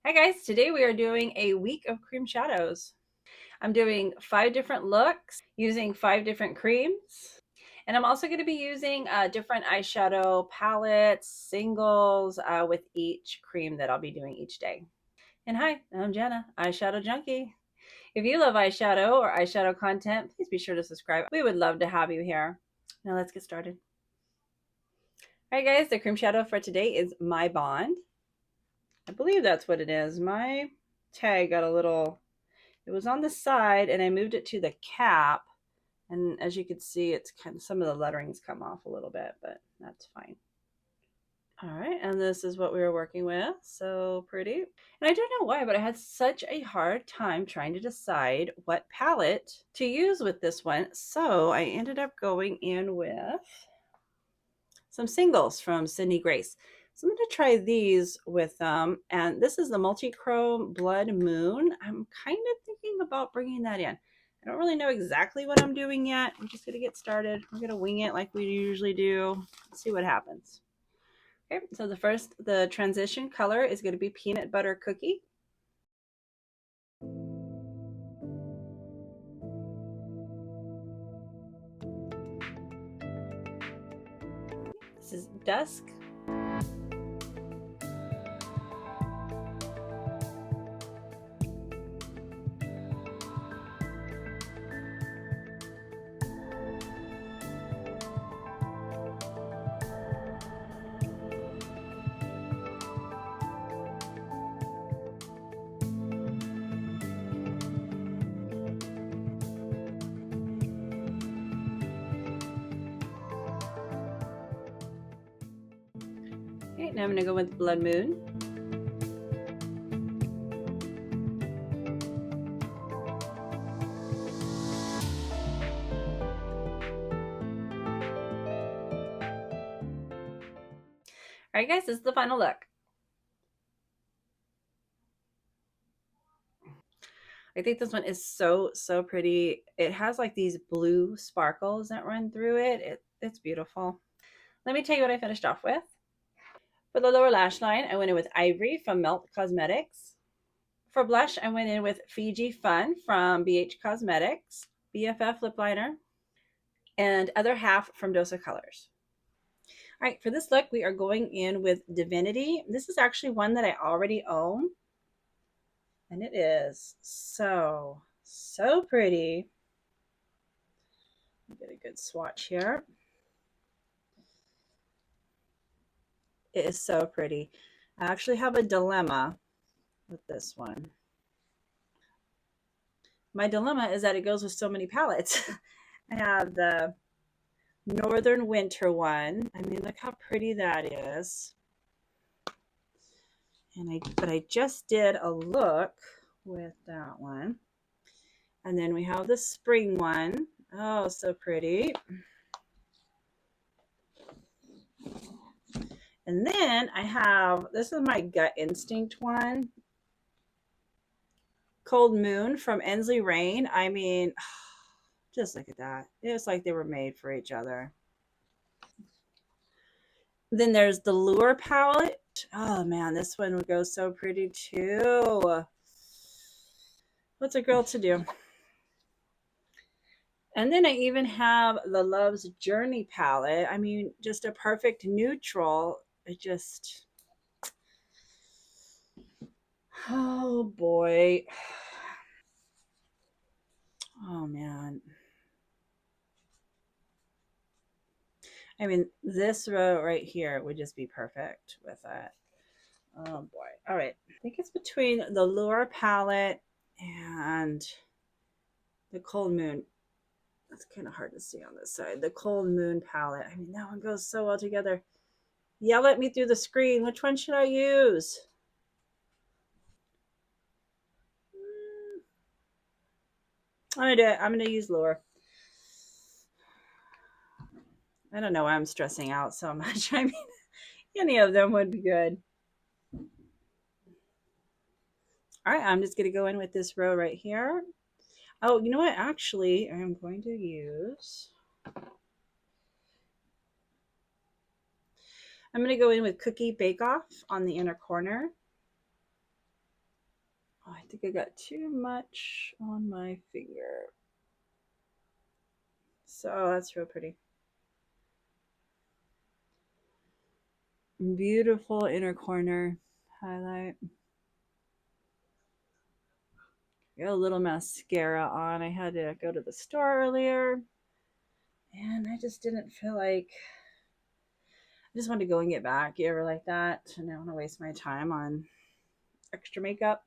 Hi guys, today we are doing a week of cream shadows. I'm doing 5 different looks using 5 different creams. And I'm also going to be using different eyeshadow palettes, singles with each cream that I'll be doing each day. And hi, I'm Jenna, Eyeshadow Junkie. If you love eyeshadow or eyeshadow content, please be sure to subscribe. We would love to have you here. Now let's get started. All right guys, the cream shadow for today is My Bond. I believe that's what it is. My tag got a little, it was on the side and I moved it to the cap. And as you can see, it's kind of, some of the lettering's come off a little bit, but that's fine. All right, and this is what we were working with. So pretty. And I don't know why, but I had such a hard time trying to decide what palette to use with this one. So I ended up going in with some singles from Sydney Grace. So I'm going to try these with them. And this is the Multi-Chrome Blood Moon. I'm kind of thinking about bringing that in. I don't really know exactly what I'm doing yet. I'm just going to get started. We're going to wing it like we usually do. Let's see what happens. Okay, so the transition color is going to be Peanut Butter Cookie. This is Dusk. Okay, now I'm going to go with Blood Moon. All right, guys, this is the final look. I think this one is so pretty. It has like these blue sparkles that run through it. It's beautiful. Let me tell you what I finished off with. For the lower lash line, I went in with Ivory from Melt Cosmetics. For blush, I went in with Fiji Fun from BH Cosmetics, BFF lip liner, and Other Half from Dosa Colors. All right, for this look, we are going in with Divinity. This is actually one that I already own, and it is so pretty. Get a good swatch here. It is so pretty. I actually have a dilemma with this one. My dilemma is that it goes with so many palettes. I have the Northern Winter one. I mean, look how pretty that is. But I just did a look with that one. And then we have the spring one. Oh, so pretty. And then I have, this is my gut instinct one. Cold Moon from Ensley Rain. I mean, just look at that. It's like they were made for each other. Then there's the Lure palette. Oh man, this one would go so pretty too. What's a girl to do? And then I even have the Love's Journey palette. I mean, just a perfect neutral. It just, oh boy. Oh man. I mean, this row right here would just be perfect with it. Oh boy. All right. I think it's between the Lure palette and the Cold Moon. That's kind of hard to see on this side. The Cold Moon palette. I mean, that one goes so well together. Yell at me through the screen. Which one should I use? I'm gonna use Lure. I don't know why I'm stressing out so much. I mean, any of them would be good. All right, I'm just gonna go in with this row right here. Oh, you know what? Actually, I'm going to use. I'm going to go in with Cookie Bake Off on the inner corner. think I got too much on my finger. So that's real pretty. Beautiful inner corner highlight. Got a little mascara on. I had to go to the store earlier, and I just didn't feel like. I just wanted to go and get back. You ever like that? And I don't want to waste my time on extra makeup.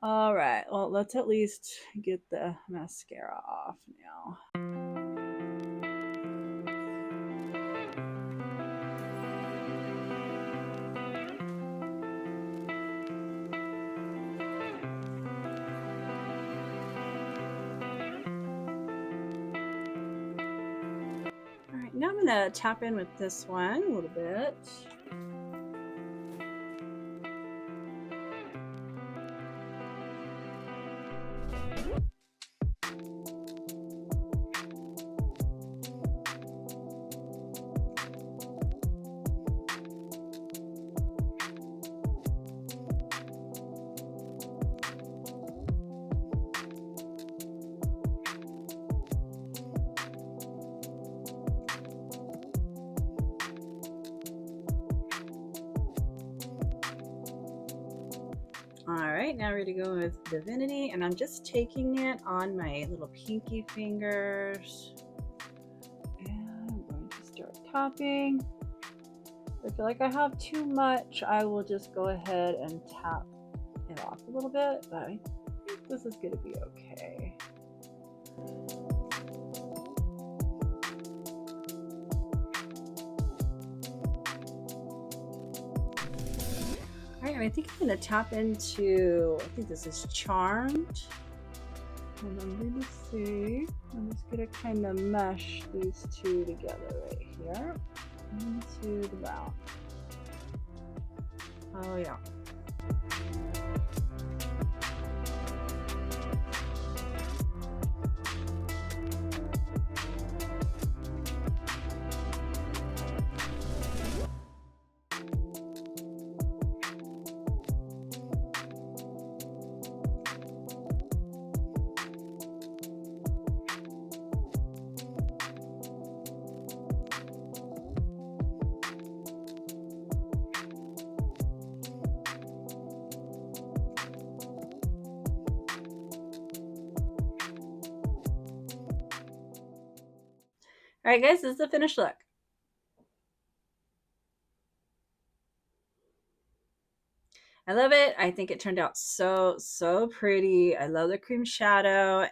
All right. Well, let's at least get the mascara off now. All right. Now I'm going to tap in with this one a little bit. All right, now we're ready to go with Divinity, and I'm just taking it on my little pinky fingers. And I'm going to start tapping. If I feel like I have too much, I will just go ahead and tap it off a little bit, but I think this is going to be okay. All right, I think I'm going to tap into, I think this is Charmed. And I'm going to see, I'm just going to kind of mesh these two together right here into the brown. Oh yeah. All right, guys, this is the finished look. I love it. I think it turned out so pretty. I love the cream shadow.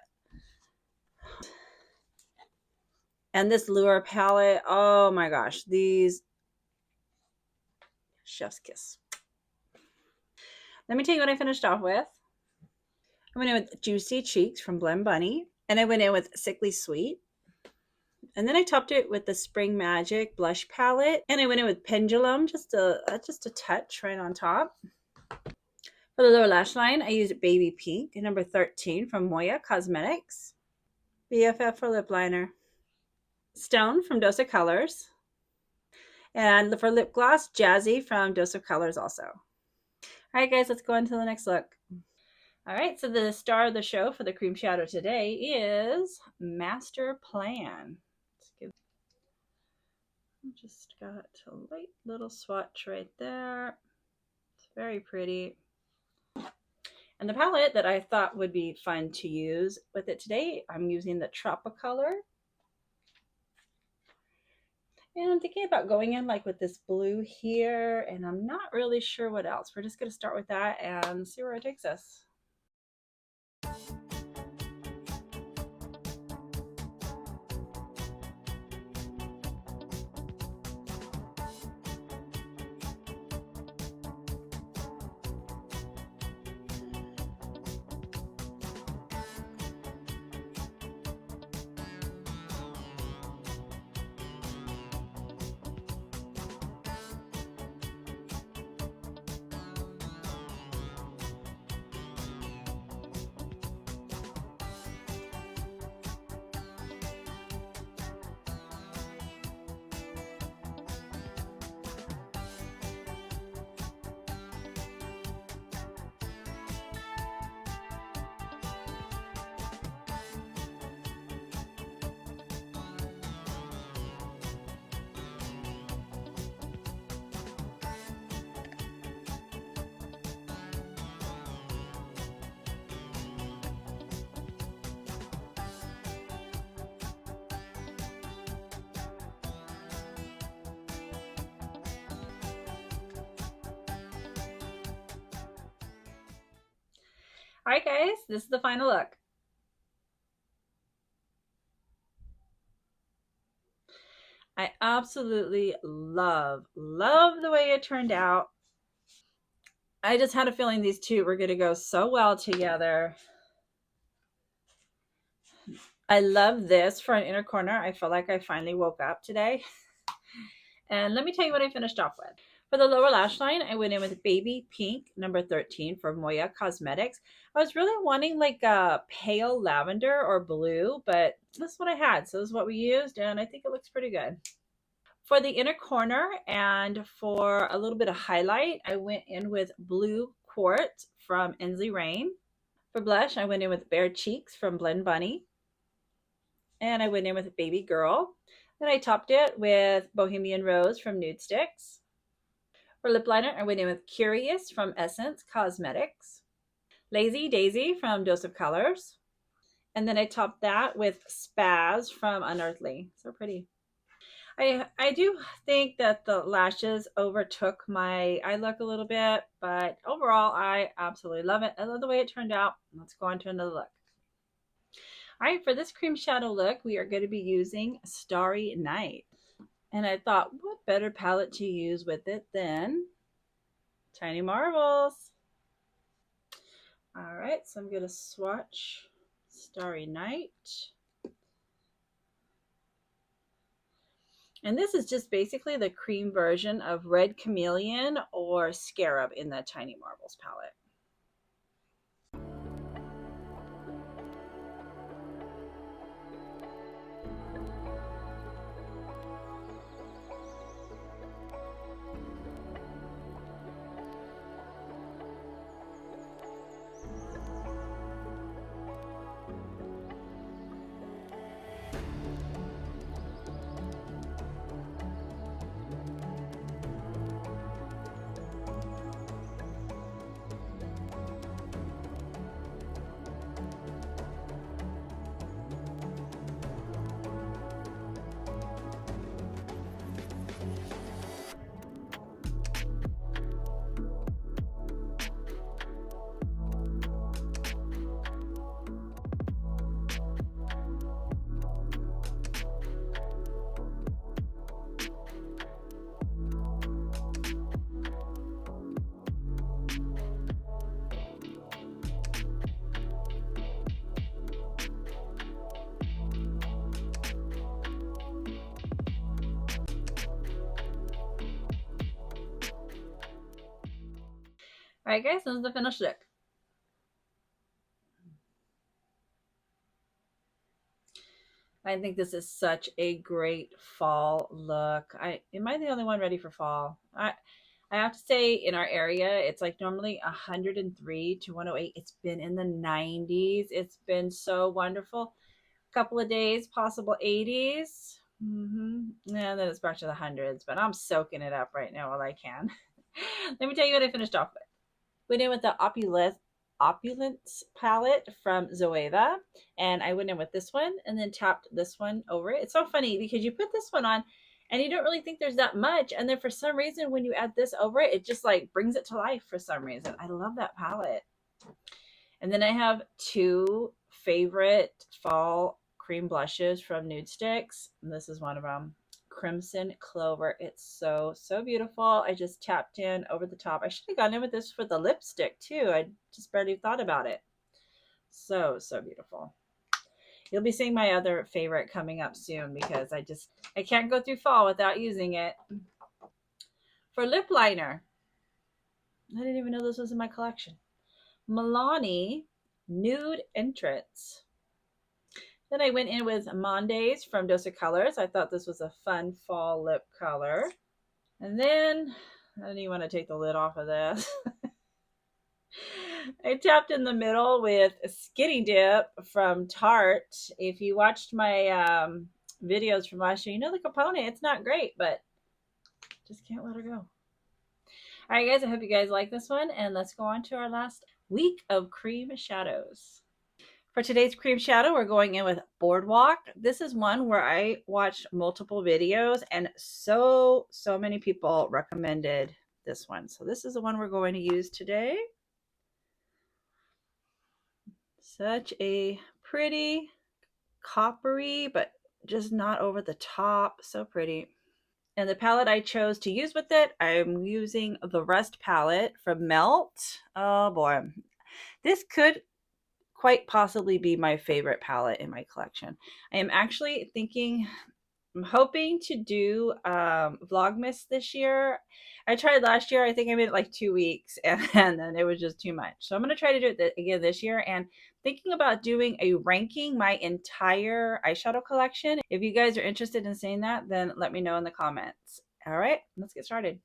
And this Lure palette. Oh my gosh, these chef's kiss. Let me tell you what I finished off with. I went in with Juicy Cheeks from Blend Bunny, and I went in with Sickly Sweet. And then I topped it with the Spring Magic blush palette, and I went in with Pendulum, just a touch right on top. For the lower lash line, I used Baby Pink, number 13 from Moya Cosmetics. BFF for lip liner. Stone from Dose of Colors. And for lip gloss, Jazzy from Dose of Colors also. All right, guys, let's go on to the next look. All right, so the star of the show for the cream shadow today is Master Plan. Just got a light little swatch right there. It's very pretty. And the palette that I thought would be fun to use with it today, I'm using the Tropicolor. And I'm thinking about going in like with this blue here, and I'm not really sure what else. We're just going to start with that and see where it takes us. All right, guys, this is the final look. I absolutely love the way it turned out. I just had a feeling these two were going to go so well together. I love this for an inner corner. I feel like I finally woke up today. And let me tell you what I finished off with. For the lower lash line, I went in with Baby Pink number 13 for Moya Cosmetics. I was really wanting like a pale lavender or blue, but this is what I had. So this is what we used, and I think it looks pretty good. For the inner corner and for a little bit of highlight, I went in with Blue Quartz from Ensley Rain. For blush, I went in with Bare Cheeks from Blend Bunny. And I went in with Baby Girl. Then I topped it with Bohemian Rose from Nude Sticks. For lip liner, I went in with Curious from Essence Cosmetics. Lazy Daisy from Dose of Colors. And then I topped that with Spaz from Unearthly. So pretty. I do think that the lashes overtook my eye look a little bit, but overall, I absolutely love it. I love the way it turned out. Let's go on to another look. All right, for this cream shadow look, we are going to be using Starry Night. And I thought, what better palette to use with it than Tiny Marbles? All right, so I'm going to swatch Starry Night. And this is just basically the cream version of Red Chameleon or Scarab in the Tiny Marbles palette. All right, guys, this is the finished look. I think this is such a great fall look. Am I the only one ready for fall? I have to say in our area, it's like normally 103 to 108. It's been in the 90s. It's been so wonderful. Couple of days, possible 80s. Yeah, then it's back to the hundreds, but I'm soaking it up right now while I can. Let me tell you what I finished off with. Went in with the Opulence palette from Zoeva, and I went in with this one and then tapped this one over it. It's so funny because you put this one on and you don't really think there's that much, and then for some reason when you add this over it, it just like brings it to life for some reason. I love that palette. And then I have two favorite fall cream blushes from Nude Sticks. And this is one of them. Crimson Clover. It's so beautiful. I just tapped in over the top. I should have gone in with this for the lipstick too. I just barely thought about it. So beautiful. You'll be seeing my other favorite coming up soon because I can't go through fall without using it. For lip liner, I didn't even know this was in my collection. Milani Nude Entrance. Then I went in with Mondays from Dose of Colors. I thought this was a fun fall lip color. And then, I don't even want to take the lid off of this. I tapped in the middle with Skinny Dip from Tarte. If you watched my videos from last year, you know the component. It's not great, but just can't let her go. All right, guys, I hope you guys like this one. And let's go on to our last week of cream shadows. For today's cream shadow, we're going in with Boardwalk. This is one where I watched multiple videos and so many people recommended this one. So this is the one we're going to use today. Such a pretty coppery, but just not over the top. So pretty. And the palette I chose to use with it, I'm using the Rust palette from Melt. Oh boy. This could quite possibly be my favorite palette in my collection. I am actually thinking, I'm hoping to do Vlogmas this year. I tried last year. I think I made it like 2 weeks and then it was just too much. So I'm going to try to do it again this year and thinking about doing a ranking my entire eyeshadow collection. If you guys are interested in seeing that, then let me know in the comments. All right, let's get started.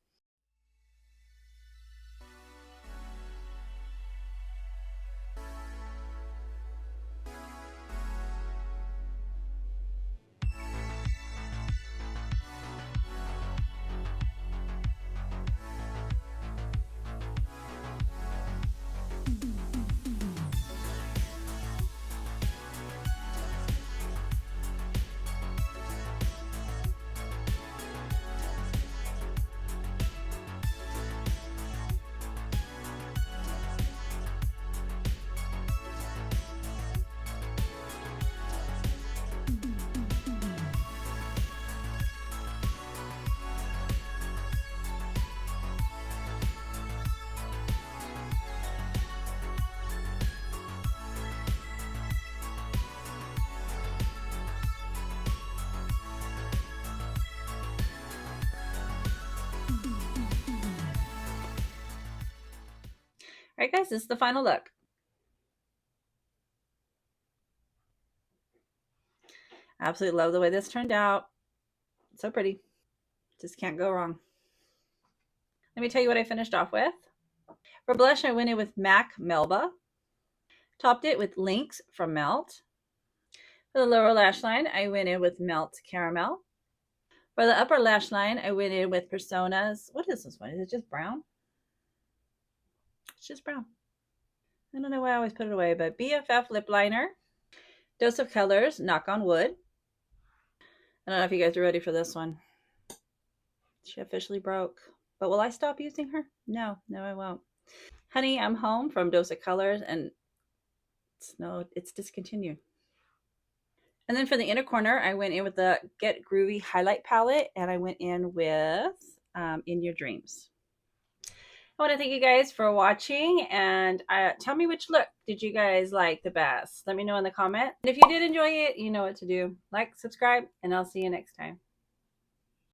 All right, guys, this is the final look. Absolutely love the way this turned out. So pretty. Just can't go wrong. Let me tell you what I finished off with. For blush, I went in with MAC Melba. Topped it with Lynx from Melt. For the lower lash line, I went in with Melt Caramel. For the upper lash line, I went in with Personas. What is this one? Is it just brown? It's just brown. I don't know why I always put it away, but BFF Lip Liner. Dose of Colors, Knock on Wood. I don't know if you guys are ready for this one. She officially broke. But will I stop using her? No, I won't. Honey, I'm Home from Dose of Colors, and it's discontinued. And then for the inner corner, I went in with the Get Groovy highlight palette, and I went in with In Your Dreams. I want to thank you guys for watching, and tell me which look did you guys like the best. Let me know in the comment. And if you did enjoy it, you know what to do. Like, subscribe, and I'll see you next time.